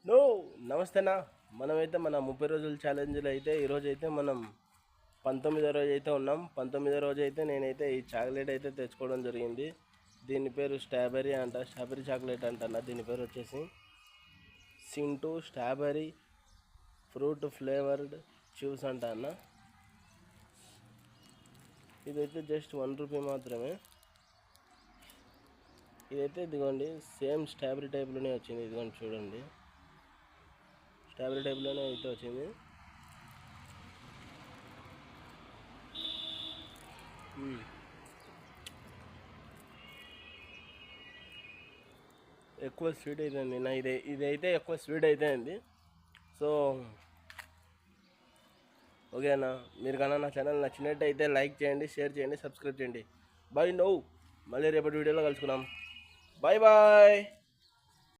No నమస్తేనా. మనమైతే మన 30 రోజుల ఛాలెంజ్లో అయితే ఈరోజు అయితే మనం 19వ రోజు అయితే ఉన్నాం. 19వ రోజు అయితే నేనైతే ఈ చాక్లెట్ అయితే తెచ్చుకోవడం జరిగింది. దీని పేరు స్ట్రాబెర్రీ అంట, స్ట్రాబెర్రీ చాక్లెట్ అంటన్న. దీని పేరు వచ్చేసి సింటూ స్ట్రాబెర్రీ ఫ్రూట్ ఫ్లేవర్డ్ జ్యూస్ అంట అన్న. ఇదైతే జస్ట్ 1 రూపీ మాత్రమే. ఇదైతే ఇదిగోండి సేమ్ స్ట్రాబెర్రీ టైప్లోనే వచ్చింది. ఇదిగోండి చూడండి, స్ట్రాబెర్రీ టైప్లోనే అయితే వచ్చింది. ఎక్కువ స్వీట్ అయిపోయింది నా ఇదైతే ఎక్కువ స్వీట్ అయిపోయింది. సో ఓకేనా, మీరు కన్నా నా ఛానల్ నచ్చినట్టయితే లైక్ చేయండి, షేర్ చేయండి, సబ్స్క్రైబ్ చేయండి. బాయ్. మళ్ళీ రేపటి వీడియోలో కలుసుకుందాం. Bye bye.